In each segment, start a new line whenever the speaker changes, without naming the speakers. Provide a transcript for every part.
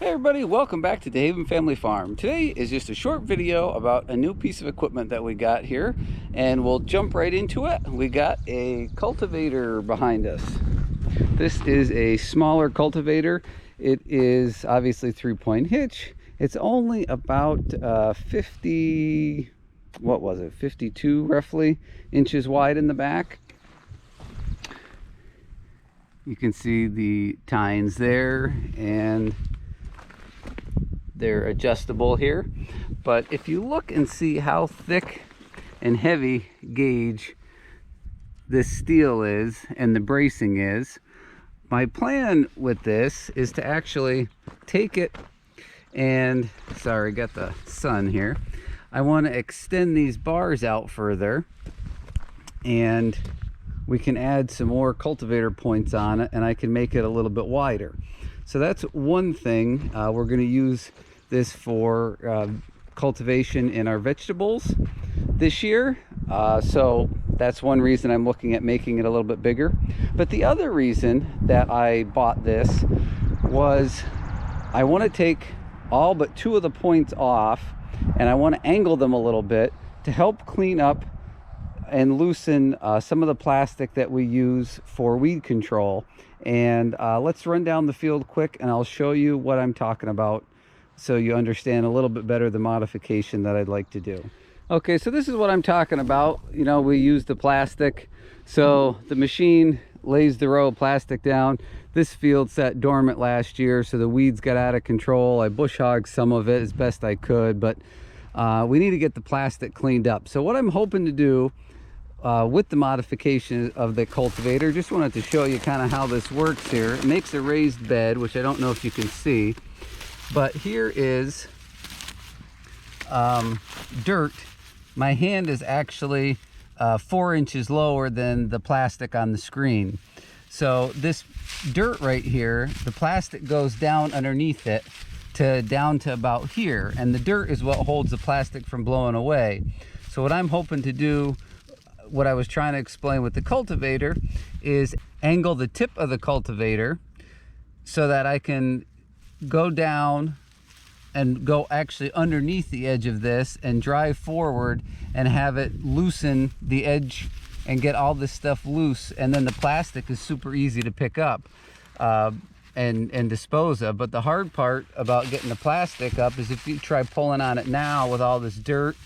Hey everybody, welcome back to Haven Family Farm. Today is just a short video about a new piece of equipment that we got here, and we'll jump right into it. We got a cultivator behind us. This is a smaller cultivator. It is obviously 3-point hitch. It's only about 50, what was it, 52 roughly inches wide in the back. You can see the tines there, and they're adjustable here. But if you look and see how thick and heavy gauge this steel is and the bracing is, my plan with this is to actually take it and, sorry, got the sun here. I want to extend these bars out further, and we can add some more cultivator points on it, and I can make it a little bit wider. So that's one thing. We're going to use this for cultivation in our vegetables this year. So that's one reason I'm looking at making it a little bit bigger. But the other reason that I bought this was I want to take all but 2 of the points off, and I want to angle them a little bit to help clean up and loosen some of the plastic that we use for weed control. And let's run down the field quick, and I'll show you what I'm talking about so you understand a little bit better the modification that I'd like to do. Okay, so this is what I'm talking about. You know, we use the plastic. So the machine lays the row of plastic down. This field sat dormant last year, so the weeds got out of control. I bush hogged some of it as best I could, but we need to get the plastic cleaned up. So what I'm hoping to do with the modification of the cultivator, just wanted to show you kind of how this works here. It makes a raised bed, which I don't know if you can see, but here is dirt. My hand is actually 4 inches lower than the plastic on the screen. So this dirt right here, the plastic goes down underneath it down to about here, and the dirt is what holds the plastic from blowing away. So what I'm hoping to do, what I was trying to explain with the cultivator, is angle the tip of the cultivator so that I can go down and go actually underneath the edge of this and drive forward and have it loosen the edge and get all this stuff loose. And then the plastic is super easy to pick up and dispose of. But the hard part about getting the plastic up is if you try pulling on it now with all this dirt,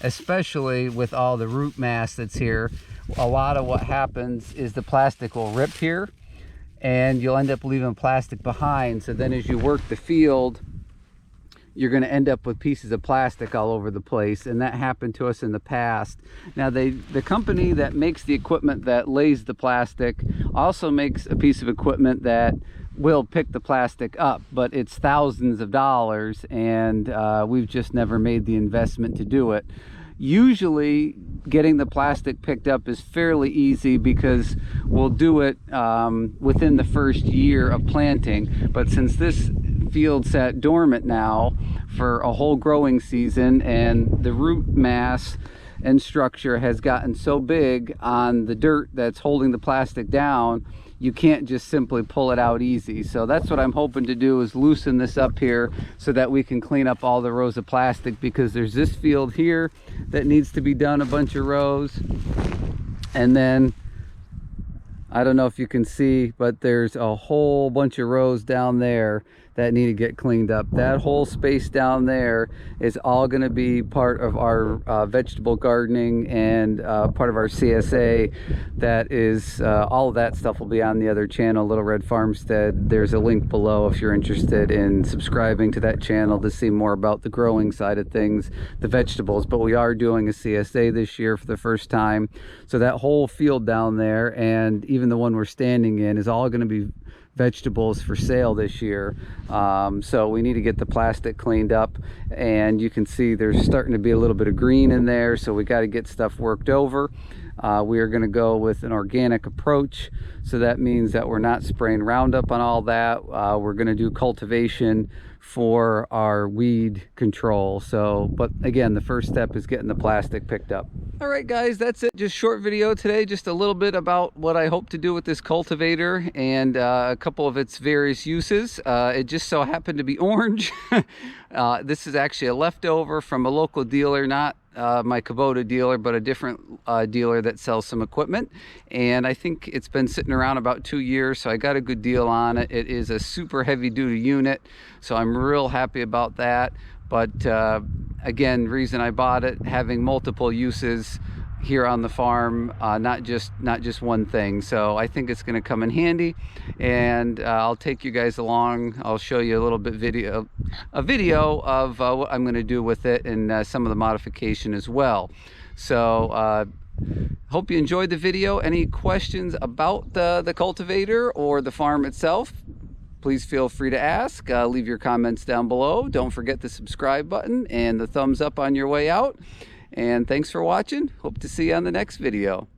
especially with all the root mass that's here, a lot of what happens is the plastic will rip here, and you'll end up leaving plastic behind. So then as you work the field, you're going to end up with pieces of plastic all over the place, and that happened to us in the past. Now the company that makes the equipment that lays the plastic also makes a piece of equipment that will pick the plastic up, but it's thousands of dollars, and we've just never made the investment to do it. Usually getting the plastic picked up is fairly easy because we'll do it within the first year of planting. But since this field sat dormant now for a whole growing season, and the root mass and structure has gotten so big on the dirt that's holding the plastic down, you can't just simply pull it out easy. So that's what I'm hoping to do, is loosen this up here so that we can clean up all the rows of plastic, because there's this field here that needs to be done, a bunch of rows. And then I don't know if you can see, but there's a whole bunch of rows down there that need to get cleaned up. That whole space down there is all going to be part of our vegetable gardening and part of our CSA. That is, all of that stuff will be on the other channel, Little Red Farmstead. There's a link below if you're interested in subscribing to that channel to see more about the growing side of things, the vegetables. But we are doing a CSA this year for the first time. So that whole field down there, and even the one we're standing in, is all going to be vegetables for sale this year. So we need to get the plastic cleaned up, and you can see there's starting to be a little bit of green in there, so we got to get stuff worked over. We are going to go with an organic approach, so that means that we're not spraying Roundup on all that. We're going to do cultivation for our weed control. So, but again, the first step is getting the plastic picked up. All right, guys, that's it. Just short video today, just a little bit about what I hope to do with this cultivator and a couple of its various uses. It just so happened to be orange. This is actually a leftover from a local dealer, not my Kubota dealer, but a different dealer that sells some equipment. And I think it's been sitting around about 2 years, so I got a good deal on it. It is a super heavy duty unit, so I'm real happy about that. But again, reason I bought it, having multiple uses here on the farm, not just one thing. So I think it's going to come in handy, and I'll take you guys along. I'll show you a little bit a video of what I'm going to do with it, and some of the modification as well. So hope you enjoyed the video. Any questions about the cultivator or the farm itself, please feel free to ask. Leave your comments down below. Don't forget the subscribe button and the thumbs up on your way out. And thanks for watching. Hope to see you on the next video.